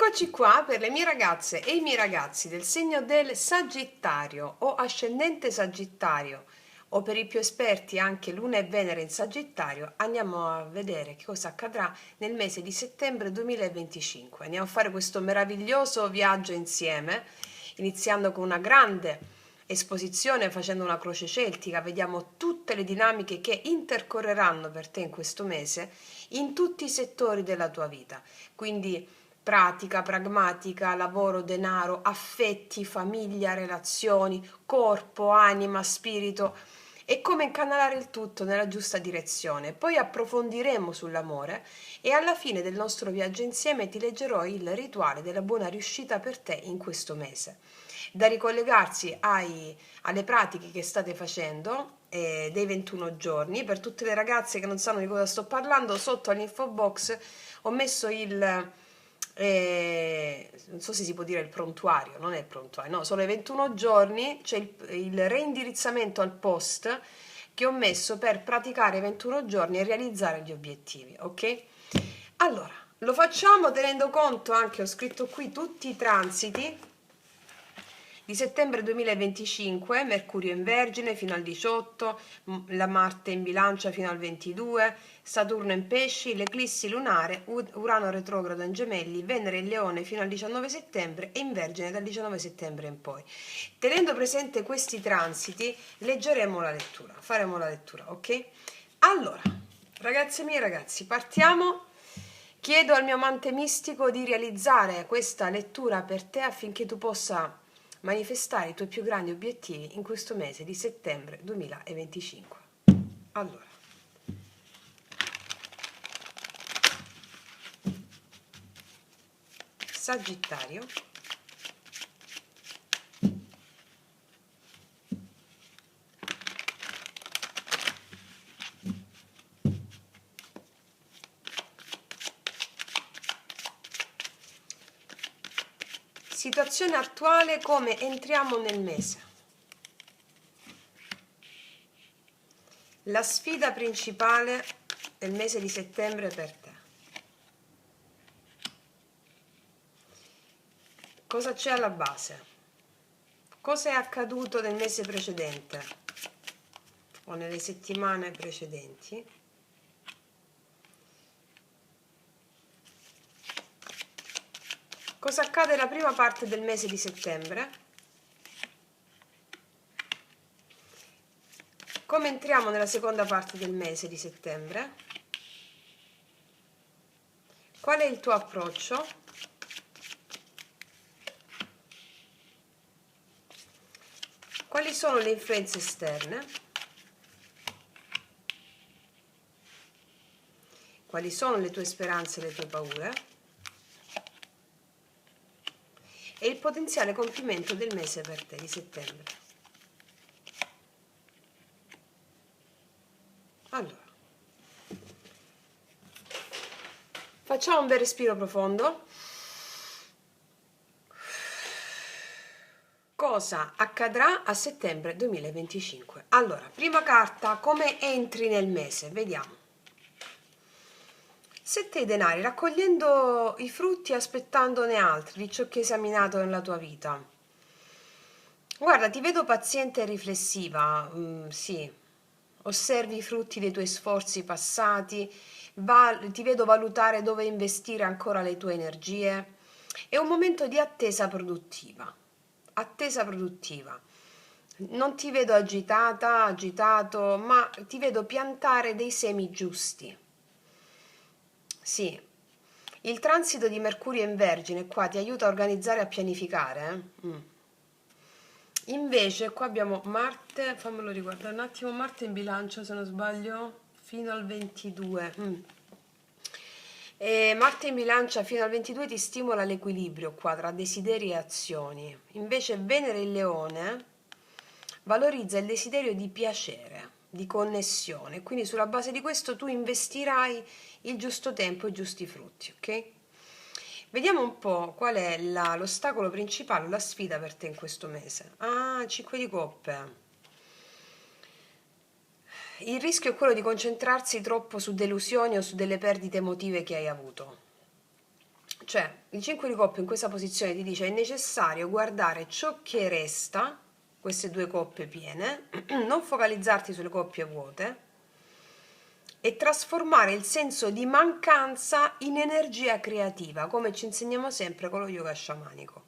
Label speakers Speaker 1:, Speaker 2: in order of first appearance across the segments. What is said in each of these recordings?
Speaker 1: Eccoci qua per le mie ragazze e i miei ragazzi del segno del Sagittario o ascendente Sagittario, o per i più esperti anche Luna e Venere in Sagittario. Andiamo a vedere che cosa accadrà nel mese di settembre 2025. Andiamo a fare questo meraviglioso viaggio insieme, iniziando con una grande esposizione facendo una croce celtica. Vediamo tutte le dinamiche che intercorreranno per te in questo mese in tutti i settori della tua vita, quindi pratica, pragmatica, lavoro, denaro, affetti, famiglia, relazioni, corpo, anima, spirito, e come incanalare il tutto nella giusta direzione. Poi approfondiremo sull'amore e alla fine del nostro viaggio insieme ti leggerò il rituale della buona riuscita per te in questo mese, da ricollegarsi alle pratiche che state facendo dei 21 giorni. Per tutte le ragazze che non sanno di cosa sto parlando, sotto all'info box ho messo non so se si può dire il prontuario, non è il prontuario, no, sono i 21 giorni, c'è il reindirizzamento al post che ho messo per praticare 21 giorni e realizzare gli obiettivi, ok? Allora, lo facciamo tenendo conto anche, ho scritto qui tutti i transiti di settembre 2025, Mercurio in Vergine fino al 18, la Marte in Bilancia fino al 22, Saturno in Pesci, l'eclissi lunare, Urano retrogrado in Gemelli, Venere in Leone fino al 19 settembre e in Vergine dal 19 settembre in poi. Tenendo presente questi transiti, leggeremo la lettura, faremo la lettura, ok? Allora, ragazze mie e ragazzi, partiamo. Chiedo al mio amante mistico di realizzare questa lettura per te affinché tu possa manifestare i tuoi più grandi obiettivi in questo mese di settembre 2025. Allora, Sagittario, situazione attuale, come entriamo nel mese. La sfida principale del mese di settembre per te. Cosa c'è alla base? Cosa è accaduto nel mese precedente o nelle settimane precedenti? Cosa accade la prima parte del mese di settembre? Come entriamo nella seconda parte del mese di settembre? Qual è il tuo approccio? Quali sono le influenze esterne? Quali sono le tue speranze e le tue paure? E il potenziale compimento del mese per te di settembre. Allora, facciamo un bel respiro profondo. Cosa accadrà a settembre 2025? Allora, prima carta, come entri nel mese? Vediamo. Sette i denari, raccogliendo i frutti e aspettandone altri di ciò che hai esaminato nella tua vita. Guarda, ti vedo paziente e riflessiva, sì. Osservi i frutti dei tuoi sforzi passati, ti vedo valutare dove investire ancora le tue energie. È un momento di attesa produttiva. Attesa produttiva. Non ti vedo agitata, agitato, ma ti vedo piantare dei semi giusti. Sì, il transito di Mercurio in Vergine qua ti aiuta a organizzare e a pianificare. Invece qua abbiamo Marte, fammelo riguardare un attimo, Marte in Bilancia se non sbaglio, fino al 22. E Marte in Bilancia fino al 22 ti stimola l'equilibrio qua tra desideri e azioni. Invece Venere in Leone valorizza il desiderio di piacere, di connessione, quindi sulla base di questo tu investirai il giusto tempo e i giusti frutti, ok? Vediamo un po' qual è l'ostacolo principale, la sfida per te in questo mese. Ah, 5 di coppe. Il rischio è quello di concentrarsi troppo su delusioni o su delle perdite emotive che hai avuto. Cioè, il 5 di coppe in questa posizione ti dice è necessario guardare ciò che resta, queste due coppe piene, non focalizzarti sulle coppie vuote e trasformare il senso di mancanza in energia creativa, come ci insegniamo sempre con lo yoga sciamanico.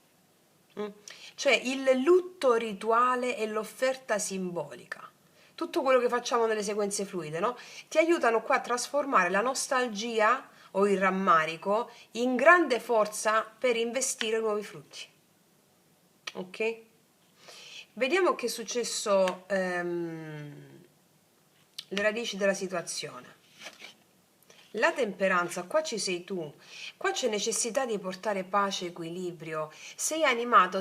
Speaker 1: Mm? Cioè il lutto rituale e l'offerta simbolica. Tutto quello che facciamo nelle sequenze fluide, no? Ti aiutano qua a trasformare la nostalgia o il rammarico in grande forza per investire nuovi frutti. Ok? Vediamo che è successo, le radici della situazione. La temperanza, qua ci sei tu, qua c'è necessità di portare pace e equilibrio. Sei animato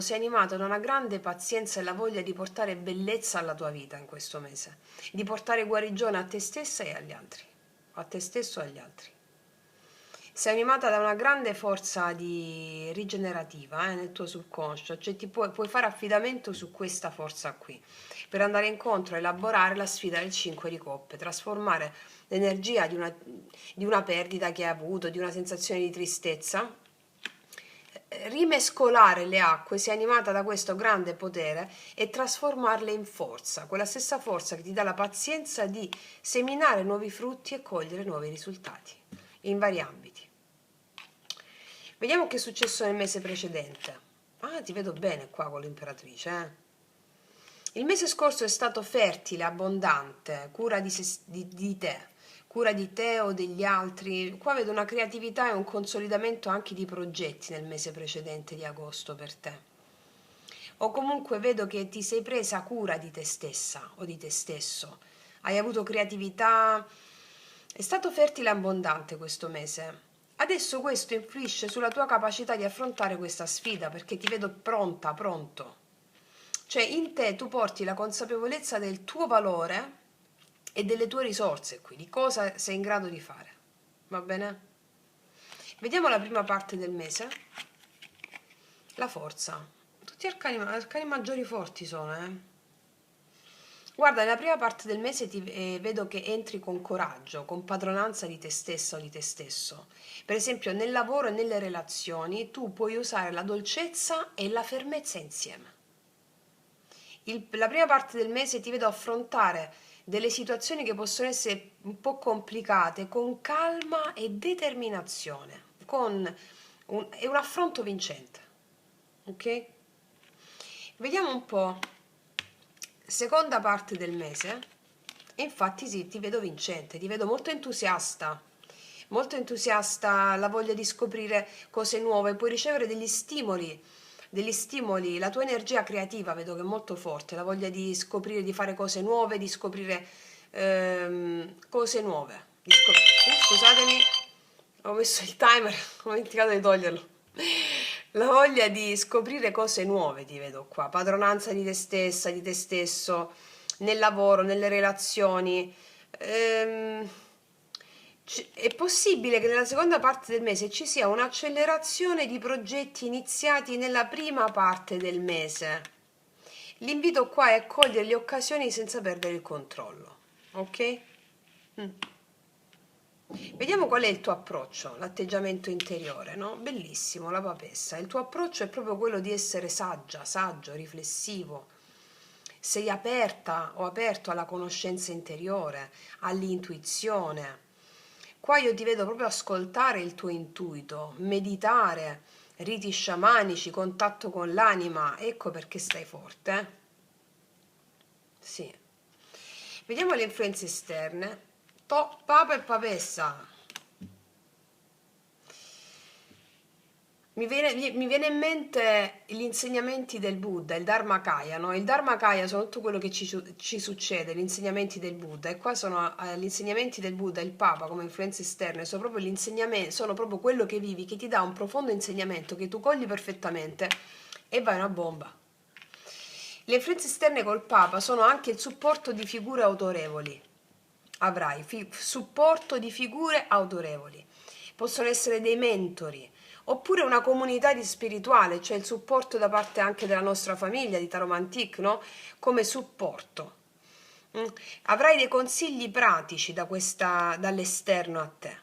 Speaker 1: da una grande pazienza e la voglia di portare bellezza alla tua vita in questo mese, di portare guarigione a te stessa e agli altri, a te stesso e agli altri. Sei animata da una grande forza rigenerativa nel tuo subconscio, cioè puoi fare affidamento su questa forza qui per andare incontro a elaborare la sfida del 5 di coppe, trasformare l'energia di una perdita che hai avuto, di una sensazione di tristezza, rimescolare le acque, sei animata da questo grande potere e trasformarle in forza, quella stessa forza che ti dà la pazienza di seminare nuovi frutti e cogliere nuovi risultati in vari ambiti. Vediamo che è successo nel mese precedente. Ah, ti vedo bene qua con l'imperatrice, Il mese scorso è stato fertile, abbondante, cura di te, cura di te o degli altri. Qua vedo una creatività e un consolidamento anche di progetti nel mese precedente di agosto per te. O comunque vedo che ti sei presa cura di te stessa o di te stesso. Hai avuto creatività. È stato fertile e abbondante questo mese. Adesso questo influisce sulla tua capacità di affrontare questa sfida perché ti vedo pronta, pronto. Cioè in te tu porti la consapevolezza del tuo valore e delle tue risorse qui, di cosa sei in grado di fare. Va bene? Vediamo la prima parte del mese. La forza. Tutti arcani maggiori forti sono, Guarda, nella prima parte del mese vedo che entri con coraggio, con padronanza di te stessa o di te stesso. Per esempio, nel lavoro e nelle relazioni tu puoi usare la dolcezza e la fermezza insieme. La prima parte del mese ti vedo affrontare delle situazioni che possono essere un po' complicate con calma e determinazione, è un affronto vincente. Ok? Vediamo un po'. Seconda parte del mese, infatti sì, ti vedo vincente, ti vedo molto entusiasta, la voglia di scoprire cose nuove, puoi ricevere degli stimoli, la tua energia creativa vedo che è molto forte, la voglia di scoprire, di fare cose nuove, di scoprire cose nuove. Scusatemi, ho messo il timer, ho dimenticato di toglierlo. La voglia di scoprire cose nuove ti vedo qua, padronanza di te stessa, di te stesso, nel lavoro, nelle relazioni. È possibile che nella seconda parte del mese ci sia un'accelerazione di progetti iniziati nella prima parte del mese. L'invito qua è cogliere le occasioni senza perdere il controllo, ok? Vediamo qual è il tuo approccio, l'atteggiamento interiore, no? Bellissimo, la papessa. Il tuo approccio è proprio quello di essere saggia, saggio, riflessivo. Sei aperta o aperto alla conoscenza interiore, all'intuizione. Qua io ti vedo proprio ascoltare il tuo intuito, meditare, riti sciamanici, contatto con l'anima. Ecco perché stai forte. Sì. Vediamo le influenze esterne. Papa e papessa. Mi viene in mente gli insegnamenti del Buddha, il Dharmakaya, no? Il Dharmakaya sono tutto quello che ci succede, gli insegnamenti del Buddha, e qua sono gli insegnamenti del Buddha, il Papa come influenze esterne, sono proprio sono proprio quello che vivi, che ti dà un profondo insegnamento che tu cogli perfettamente e vai una bomba. Le influenze esterne col Papa sono anche il supporto di figure autorevoli. Avrai supporto di figure autorevoli. Possono essere dei mentori, oppure una comunità di spirituale, cioè il supporto da parte anche della nostra famiglia di Taromantic, no? Come supporto. Avrai dei consigli pratici dall'esterno a te.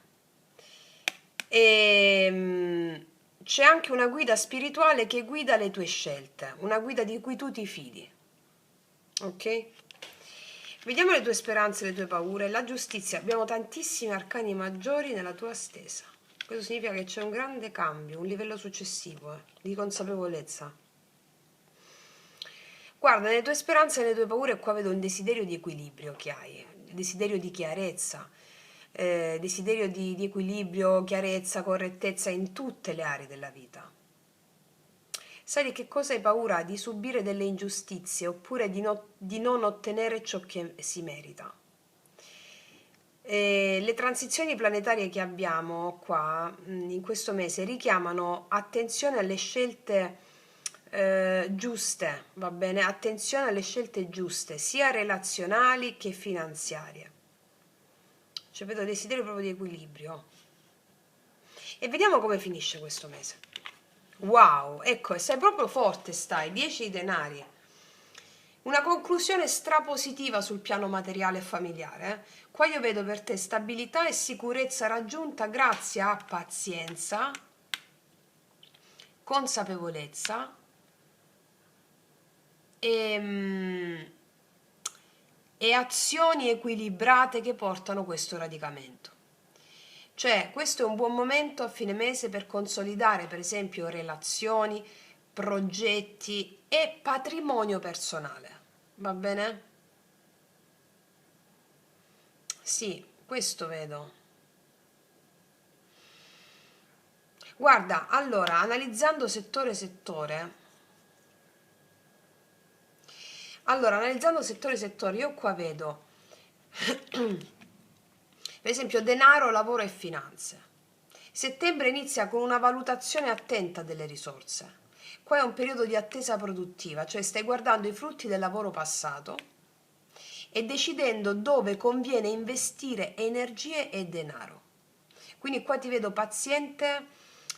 Speaker 1: c'è anche una guida spirituale che guida le tue scelte, una guida di cui tu ti fidi. Ok? Vediamo le tue speranze, le tue paure. La giustizia, abbiamo tantissimi arcani maggiori nella tua stesa. Questo significa che c'è un grande cambio, un livello successivo di consapevolezza. Guarda, nelle tue speranze e nelle tue paure qua vedo un desiderio di equilibrio che hai, desiderio di chiarezza, desiderio di equilibrio, chiarezza, correttezza in tutte le aree della vita. Sai di che cosa hai paura? Di subire delle ingiustizie oppure di non ottenere ciò che si merita. Le transizioni planetarie che abbiamo qua in questo mese richiamano attenzione alle scelte giuste, va bene? Attenzione alle scelte giuste, sia relazionali che finanziarie. Cioè vedo desiderio proprio di equilibrio. E vediamo come finisce questo mese. Wow, ecco, sei proprio forte, stai, 10 di denari. Una conclusione strapositiva sul piano materiale e familiare. Qua io vedo per te stabilità e sicurezza raggiunta grazie a pazienza, consapevolezza e azioni equilibrate che portano questo radicamento. Cioè, questo è un buon momento a fine mese per consolidare, per esempio, relazioni, progetti e patrimonio personale. Va bene? Sì, questo vedo. Guarda, allora, analizzando settore, io qua vedo, per esempio, denaro, lavoro e finanze. Settembre inizia con una valutazione attenta delle risorse. Qua è un periodo di attesa produttiva, cioè stai guardando i frutti del lavoro passato e decidendo dove conviene investire energie e denaro. Quindi qua ti vedo paziente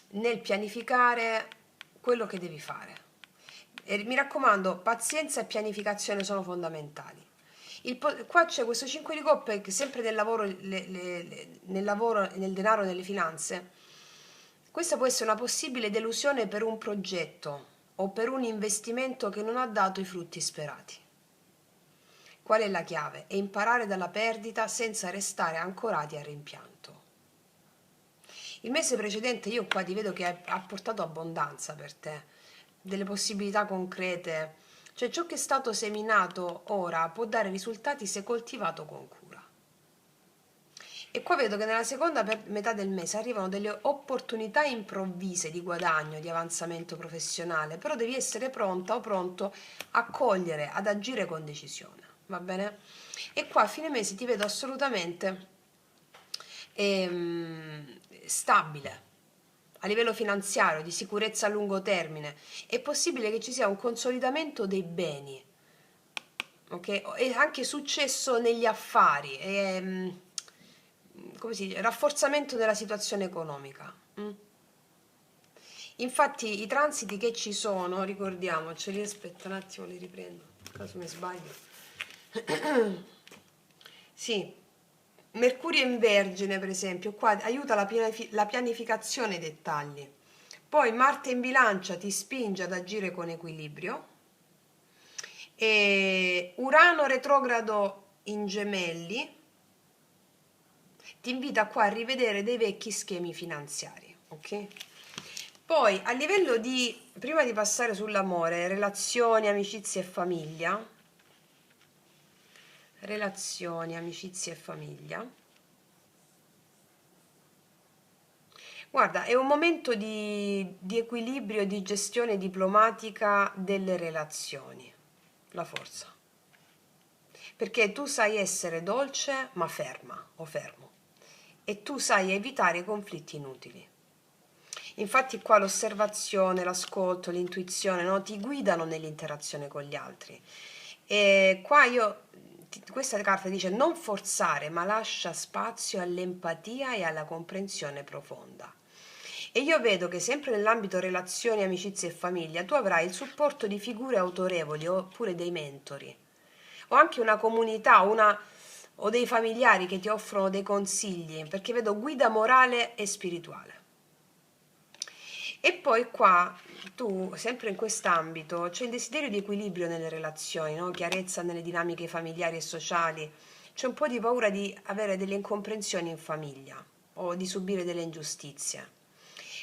Speaker 1: nel pianificare quello che devi fare. E mi raccomando, pazienza e pianificazione sono fondamentali. Qua c'è questo 5 di coppe che sempre nel lavoro, nel denaro e nelle finanze. Questa può essere una possibile delusione per un progetto o per un investimento che non ha dato i frutti sperati. Qual è la chiave? È imparare dalla perdita senza restare ancorati al rimpianto. Il mese precedente io qua ti vedo che ha portato abbondanza per te, delle possibilità concrete, cioè ciò che è stato seminato ora può dare risultati se coltivato con cura. E qua vedo che nella seconda metà del mese arrivano delle opportunità improvvise di guadagno, di avanzamento professionale, però devi essere pronta o pronto a cogliere, ad agire con decisione, va bene? E qua a fine mese ti vedo assolutamente stabile a livello finanziario, di sicurezza a lungo termine. È possibile che ci sia un consolidamento dei beni, ok? E anche successo negli affari, come si dice, rafforzamento della situazione economica. Infatti i transiti che ci sono, ricordiamoceli, aspetta un attimo, li riprendo, caso mi sbaglio. Sì, Mercurio in Vergine, per esempio, qua aiuta la pianificazione dei dettagli. Poi Marte in Bilancia ti spinge ad agire con equilibrio. E Urano retrogrado in Gemelli ti invita qua a rivedere dei vecchi schemi finanziari, ok? Poi a livello di, prima di passare sull'amore, relazioni, amicizie e famiglia, guarda, è un momento di equilibrio e di gestione diplomatica delle relazioni, la forza. Perché tu sai essere dolce ma ferma o fermo e tu sai evitare conflitti inutili. Infatti qua l'osservazione, l'ascolto, l'intuizione, no, ti guidano nell'interazione con gli altri. E qua questa carta dice non forzare, ma lascia spazio all'empatia e alla comprensione profonda. E io vedo che sempre nell'ambito relazioni, amicizie e famiglia tu avrai il supporto di figure autorevoli oppure dei mentori o anche una comunità o dei familiari che ti offrono dei consigli, perché vedo guida morale e spirituale. E poi qua tu, sempre in quest'ambito, c'è il desiderio di equilibrio nelle relazioni, no? Chiarezza nelle dinamiche familiari e sociali, c'è un po' di paura di avere delle incomprensioni in famiglia o di subire delle ingiustizie.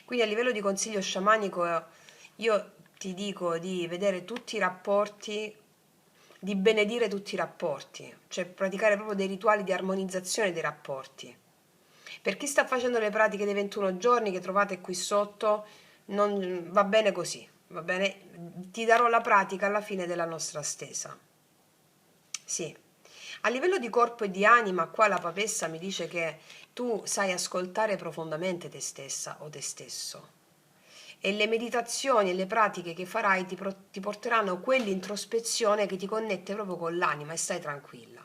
Speaker 1: Quindi a livello di consiglio sciamanico io ti dico di vedere tutti i rapporti, di benedire tutti i rapporti, cioè praticare proprio dei rituali di armonizzazione dei rapporti. Per chi sta facendo le pratiche dei 21 giorni che trovate qui sotto, non va bene così, va bene? Ti darò la pratica alla fine della nostra stesa. Sì. A livello di corpo e di anima, qua la papessa mi dice che tu sai ascoltare profondamente te stessa o te stesso. E le meditazioni e le pratiche che farai ti porteranno a quell'introspezione che ti connette proprio con l'anima e stai tranquilla.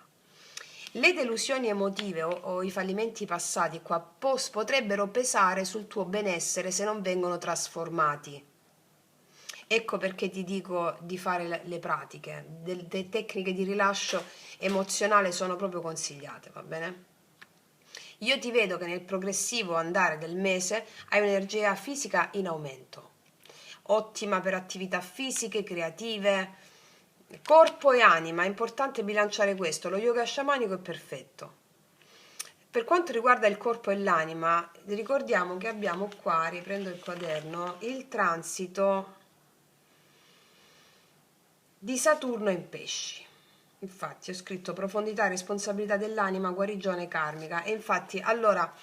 Speaker 1: Le delusioni emotive o i fallimenti passati qua potrebbero pesare sul tuo benessere se non vengono trasformati. Ecco perché ti dico di fare le pratiche, delle tecniche di rilascio emozionale sono proprio consigliate, va bene? Io ti vedo che nel progressivo andare del mese hai un'energia fisica in aumento, ottima per attività fisiche, creative, corpo e anima, è importante bilanciare questo, lo yoga sciamanico è perfetto. Per quanto riguarda il corpo e l'anima, ricordiamo che abbiamo qua, riprendo il quaderno, il transito di Saturno in pesci. Infatti ho scritto profondità, responsabilità dell'anima, guarigione karmica. E infatti, allora,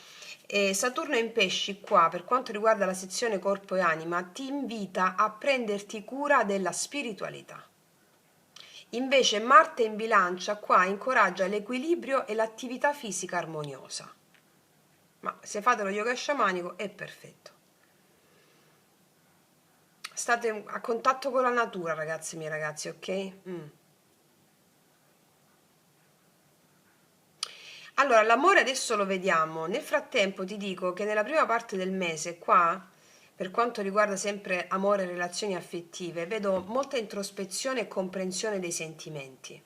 Speaker 1: Saturno in pesci qua, per quanto riguarda la sezione corpo e anima, ti invita a prenderti cura della spiritualità. Invece Marte in bilancia qua incoraggia l'equilibrio e l'attività fisica armoniosa. Ma se fate lo yoga sciamanico è perfetto. State a contatto con la natura, ragazzi miei ragazzi, ok? Allora, l'amore adesso lo vediamo. Nel frattempo ti dico che nella prima parte del mese, qua, per quanto riguarda sempre amore e relazioni affettive, vedo molta introspezione e comprensione dei sentimenti.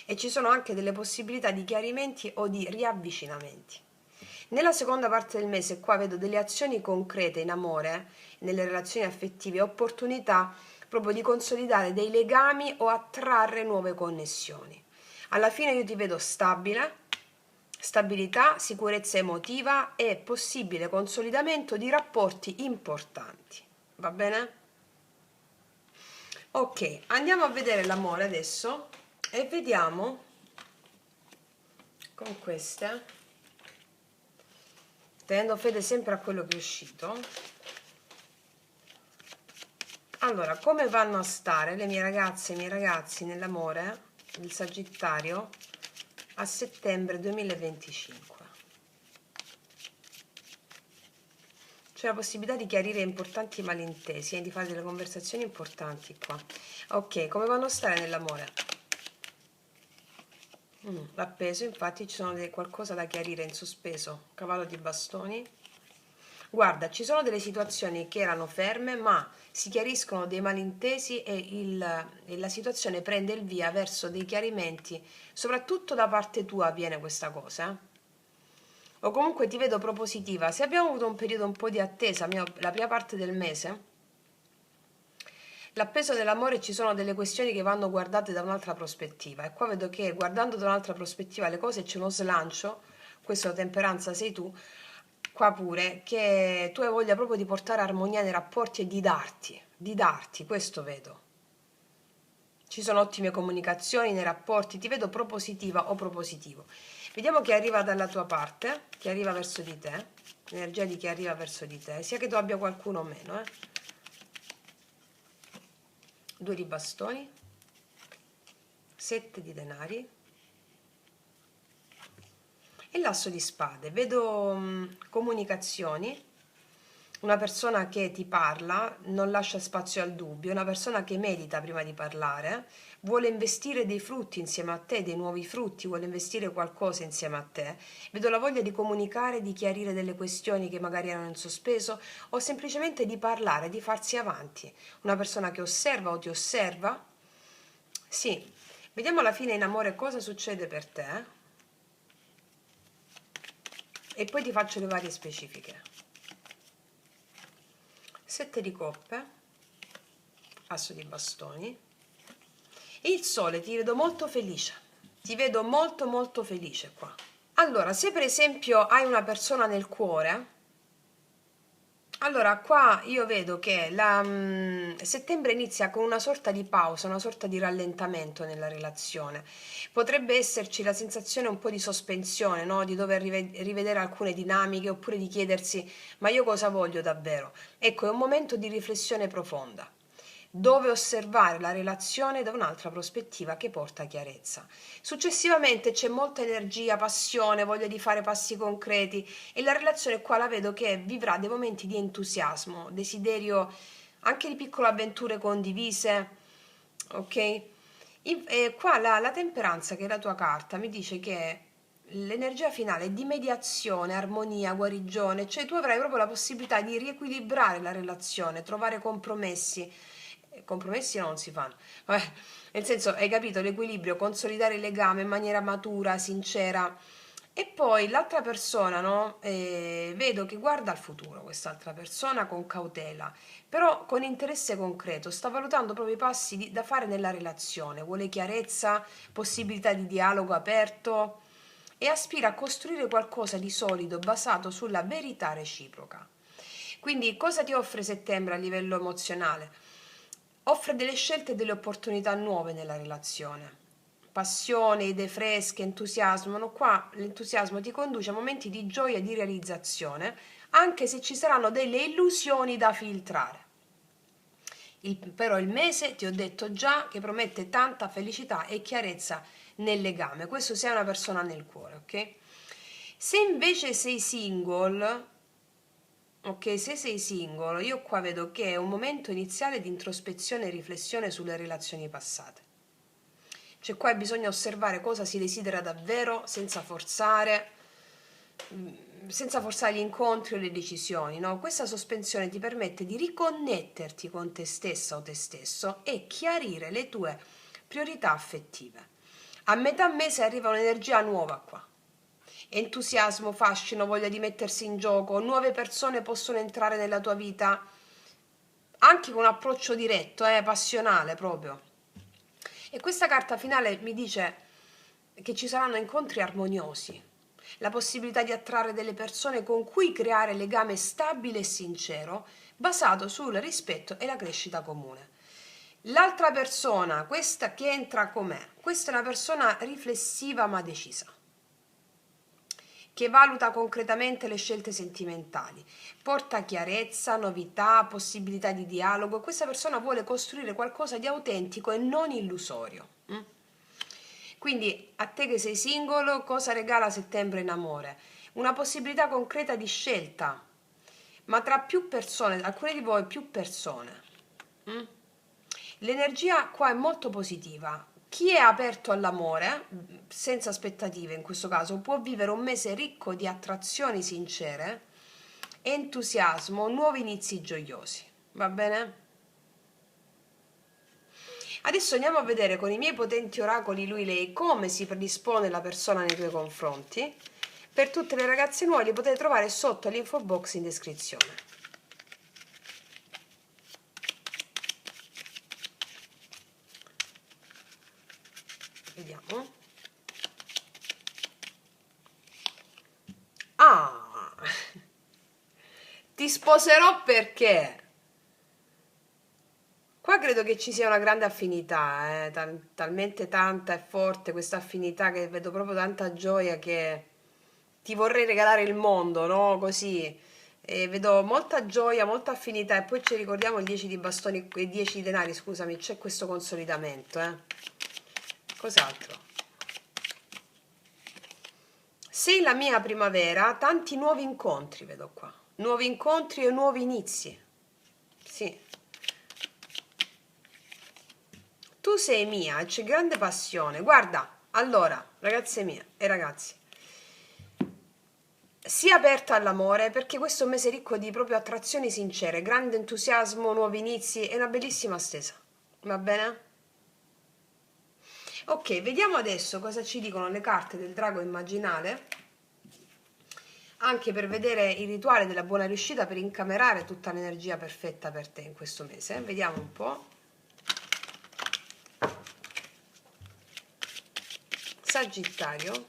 Speaker 1: E ci sono anche delle possibilità di chiarimenti o di riavvicinamenti. Nella seconda parte del mese, qua vedo delle azioni concrete in amore, nelle relazioni affettive, opportunità proprio di consolidare dei legami o attrarre nuove connessioni. Alla fine io ti vedo stabile, stabilità, sicurezza emotiva e possibile consolidamento di rapporti importanti. Va bene? Ok, andiamo a vedere l'amore adesso e vediamo con queste, tenendo fede sempre a quello che è uscito. Allora, come vanno a stare le mie ragazze e i miei ragazzi nell'amore del Sagittario a settembre 2025? C'è la possibilità di chiarire importanti malintesi e di fare delle conversazioni importanti qua. Ok, come vanno a stare nell'amore? L'appeso, infatti ci sono qualcosa da chiarire in sospeso. Cavallo di bastoni. Guarda, ci sono delle situazioni che erano ferme, ma si chiariscono dei malintesi e la situazione prende il via verso dei chiarimenti. Soprattutto da parte tua avviene questa cosa. O comunque ti vedo propositiva. Se abbiamo avuto un periodo un po' di attesa, la prima parte del mese, l'appeso dell'amore ci sono delle questioni che vanno guardate da un'altra prospettiva. E qua vedo che guardando da un'altra prospettiva le cose c'è uno slancio, questo temperanza sei tu, qua pure, che tu hai voglia proprio di portare armonia nei rapporti e di darti, questo vedo. Ci sono ottime comunicazioni nei rapporti, ti vedo propositiva o propositivo. Vediamo chi arriva dalla tua parte, chi arriva verso di te, l'energia di chi arriva verso di te, sia che tu abbia qualcuno o meno. 2 di bastoni, 7 di denari e l'asso di spade. Vedo comunicazioni, una persona che ti parla, non lascia spazio al dubbio, una persona che medita prima di parlare, vuole investire dei frutti insieme a te, dei nuovi frutti, vuole investire qualcosa insieme a te. Vedo la voglia di comunicare, di chiarire delle questioni che magari erano in sospeso o semplicemente di parlare, di farsi avanti. Una persona che osserva o ti osserva. Sì, vediamo alla fine in amore cosa succede per te e poi ti faccio le varie specifiche. 7 di coppe, asso di bastoni, e il sole, ti vedo molto felice, ti vedo molto molto felice qua. Allora, se per esempio hai una persona nel cuore, allora qua io vedo che settembre inizia con una sorta di pausa, una sorta di rallentamento nella relazione. Potrebbe esserci la sensazione un po' di sospensione, no? Di dover rivedere alcune dinamiche oppure di chiedersi ma io cosa voglio davvero? Ecco, è un momento di riflessione profonda, dove osservare la relazione da un'altra prospettiva che porta chiarezza. Successivamente c'è molta energia, passione, voglia di fare passi concreti e la relazione qua la vedo che vivrà dei momenti di entusiasmo, desiderio anche di piccole avventure condivise, ok? Qua la temperanza, che è la tua carta, mi dice che l'energia finale è di mediazione, armonia, guarigione, cioè tu avrai proprio la possibilità di riequilibrare la relazione, trovare compromessi. Compromessi non si fanno, vabbè, nel senso, hai capito, l'equilibrio, consolidare il legame in maniera matura, sincera. E poi l'altra persona, no? Vedo che guarda al futuro, quest'altra persona con cautela, però con interesse concreto, sta valutando proprio i passi da fare nella relazione, vuole chiarezza, possibilità di dialogo aperto e aspira a costruire qualcosa di solido basato sulla verità reciproca. Quindi cosa ti offre settembre a livello emozionale? Offre delle scelte e delle opportunità nuove nella relazione. Passione, idee fresche, entusiasmo. No, qua l'entusiasmo ti conduce a momenti di gioia e di realizzazione, anche se ci saranno delle illusioni da filtrare. Però il mese ti ho detto già che promette tanta felicità e chiarezza nel legame. Questo se hai una persona nel cuore, ok? Se invece sei single, ok, se sei singolo, io qua vedo che è un momento iniziale di introspezione e riflessione sulle relazioni passate. Cioè qua bisogna osservare cosa si desidera davvero senza forzare gli incontri o le decisioni, no? Questa sospensione ti permette di riconnetterti con te stessa o te stesso e chiarire le tue priorità affettive. A metà mese arriva un'energia nuova qua. Entusiasmo, fascino, voglia di mettersi in gioco, nuove persone possono entrare nella tua vita anche con un approccio diretto, passionale proprio. E questa carta finale mi dice che ci saranno incontri armoniosi, la possibilità di attrarre delle persone con cui creare legame stabile e sincero, basato sul rispetto e la crescita comune. L'altra persona, questa che entra com'è? Questa è una persona riflessiva ma decisa, che valuta concretamente le scelte sentimentali, porta chiarezza, novità, possibilità di dialogo. Questa persona vuole costruire qualcosa di autentico e non illusorio. Quindi a te che sei singolo, cosa regala settembre in amore? Una possibilità concreta di scelta, ma tra più persone, alcune di voi più persone. L'energia qua è molto positiva. Chi è aperto all'amore, senza aspettative in questo caso, può vivere un mese ricco di attrazioni sincere, entusiasmo, nuovi inizi gioiosi. Va bene? Adesso andiamo a vedere con i miei potenti oracoli lui-lei come si predispone la persona nei tuoi confronti. Per tutte le ragazze nuove li potete trovare sotto l'info box in descrizione. Vediamo. Ah! Ti sposerò perché? Qua credo che ci sia una grande affinità, talmente tanta e forte questa affinità che vedo proprio tanta gioia che ti vorrei regalare il mondo, no? Così. E vedo molta gioia, molta affinità e poi ci ricordiamo il 10 di bastoni, il 10 di denari, scusami, c'è questo consolidamento, eh. Cos'altro? Sei la mia primavera, tanti nuovi incontri vedo qua. Nuovi incontri e nuovi inizi. Sì. Tu sei mia, c'è grande passione. Guarda, allora, ragazze mie e ragazzi, sia aperta all'amore perché questo è un mese ricco di proprio attrazioni sincere, grande entusiasmo, nuovi inizi e una bellissima stesa. Va bene? Ok, vediamo adesso cosa ci dicono le carte del drago immaginale anche per vedere il rituale della buona riuscita per incamerare tutta l'energia perfetta per te in questo mese. Vediamo un po'. Sagittario.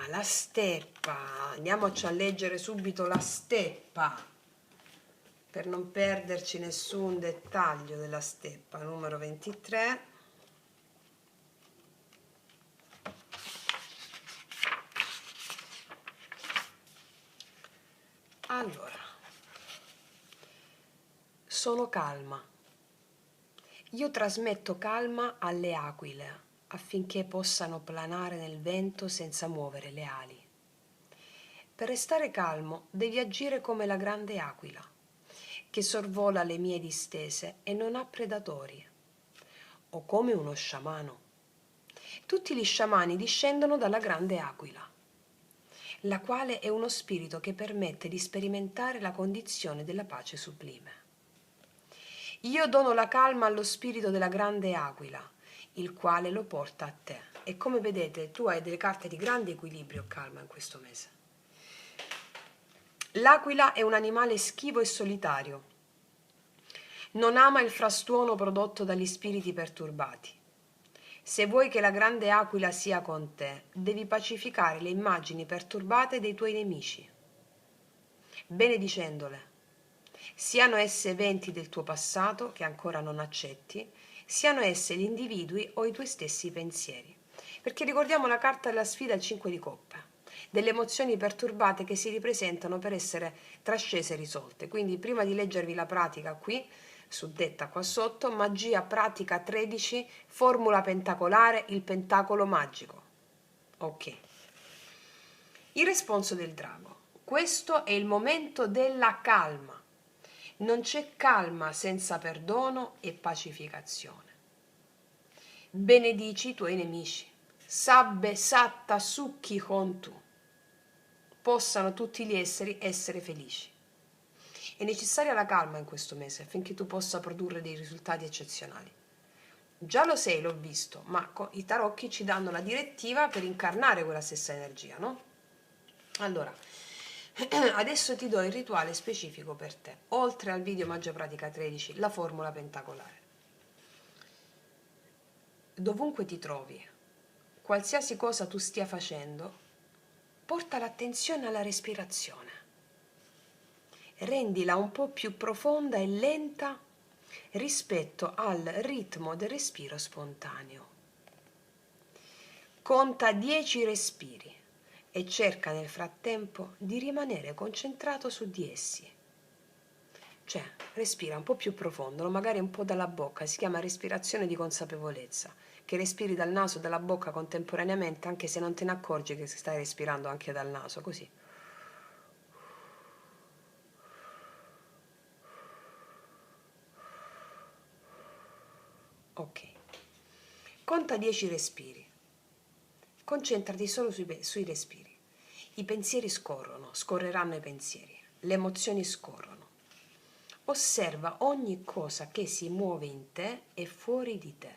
Speaker 1: La steppa, andiamoci a leggere subito la steppa per non perderci nessun dettaglio della steppa, numero 23. Allora, sono calma. Io trasmetto calma alle aquile affinché possano planare nel vento senza muovere le ali. Per restare calmo devi agire come la grande aquila, che sorvola le mie distese e non ha predatori, o come uno sciamano. Tutti gli sciamani discendono dalla grande aquila, la quale è uno spirito che permette di sperimentare la condizione della pace sublime. Io dono la calma allo spirito della grande aquila, il quale lo porta a te. E come vedete, tu hai delle carte di grande equilibrio, calma, in questo mese. L'aquila è un animale schivo e solitario. Non ama il frastuono prodotto dagli spiriti perturbati. Se vuoi che la grande aquila sia con te, devi pacificare le immagini perturbate dei tuoi nemici, benedicendole. Siano esse eventi del tuo passato che ancora non accetti, siano esse gli individui o i tuoi stessi pensieri. Perché ricordiamo la carta della sfida, il 5 di coppe, delle emozioni perturbate che si ripresentano per essere trascese e risolte. Quindi prima di leggervi la pratica qui, suddetta qua sotto, magia pratica 13, formula pentacolare, il pentacolo magico. Ok. Il responso del drago. Questo è il momento della calma. Non c'è calma senza perdono e pacificazione. Benedici i tuoi nemici. Sabbe satta sukhi hontu. Possano tutti gli essere felici. È necessaria la calma in questo mese affinché tu possa produrre dei risultati eccezionali. Già lo sei, l'ho visto, ma i tarocchi ci danno la direttiva per incarnare quella stessa energia, no? Allora, adesso ti do il rituale specifico per te, oltre al video Magia Pratica 13, la formula pentacolare. Dovunque ti trovi, qualsiasi cosa tu stia facendo, porta l'attenzione alla respirazione. Rendila un po' più profonda e lenta rispetto al ritmo del respiro spontaneo. Conta 10 respiri e cerca nel frattempo di rimanere concentrato su di essi. Cioè, respira un po' più profondo, magari un po' dalla bocca, si chiama respirazione di consapevolezza, che respiri dal naso e dalla bocca contemporaneamente, anche se non te ne accorgi che stai respirando anche dal naso, così. Ok. Conta 10 respiri. Concentrati solo sui respiri. I pensieri scorreranno i pensieri, le emozioni scorrono. Osserva ogni cosa che si muove in te e fuori di te,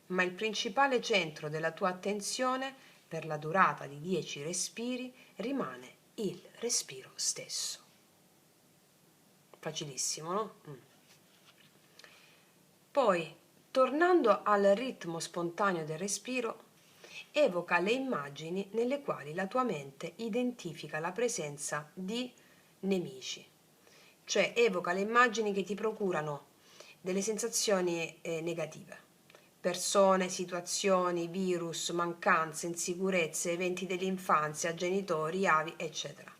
Speaker 1: ma il principale centro della tua attenzione per la durata di 10 respiri rimane il respiro stesso. Facilissimo, no? Poi, tornando al ritmo spontaneo del respiro, evoca le immagini nelle quali la tua mente identifica la presenza di nemici, cioè evoca le immagini che ti procurano delle sensazioni negative, persone, situazioni, virus, mancanze, insicurezze, eventi dell'infanzia, genitori, avi, eccetera.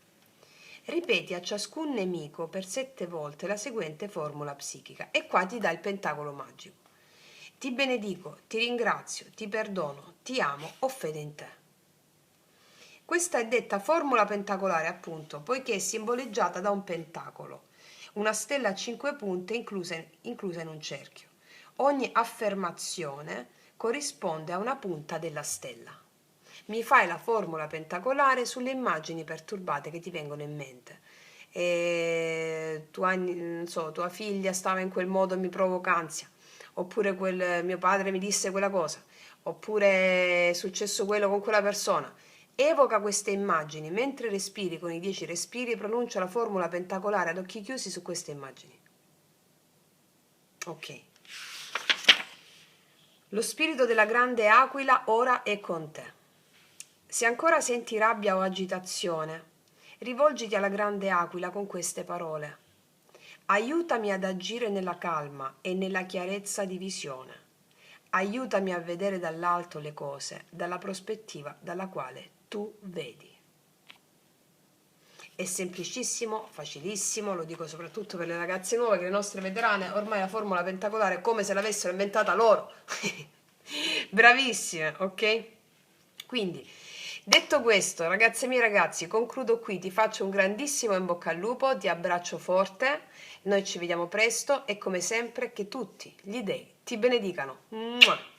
Speaker 1: Ripeti a ciascun nemico per 7 volte la seguente formula psichica e qua ti dà il pentacolo magico. Ti benedico, ti ringrazio, ti perdono, ti amo, ho fede in te. Questa è detta formula pentacolare appunto, poiché è simboleggiata da un pentacolo, una stella a 5 punte inclusa in un cerchio. Ogni affermazione corrisponde a una punta della stella. Mi fai la formula pentacolare sulle immagini perturbate che ti vengono in mente e non so, tua figlia stava in quel modo e mi provoca ansia, oppure mio padre mi disse quella cosa, oppure è successo quello con quella persona. Evoca queste immagini, mentre respiri con i 10 respiri, pronuncia la formula pentacolare ad occhi chiusi su queste immagini. Ok. Lo spirito della grande aquila ora è con te. Se ancora senti rabbia o agitazione, rivolgiti alla grande aquila con queste parole. Aiutami ad agire nella calma e nella chiarezza di visione. Aiutami a vedere dall'alto le cose, dalla prospettiva dalla quale tu vedi. È semplicissimo, facilissimo, lo dico soprattutto per le ragazze nuove, che le nostre veterane, ormai la formula pentacolare è come se l'avessero inventata loro. Bravissime, ok? Quindi, detto questo, ragazze mie ragazzi, concludo qui, ti faccio un grandissimo in bocca al lupo, ti abbraccio forte, noi ci vediamo presto e come sempre che tutti gli dei ti benedicano. Mua!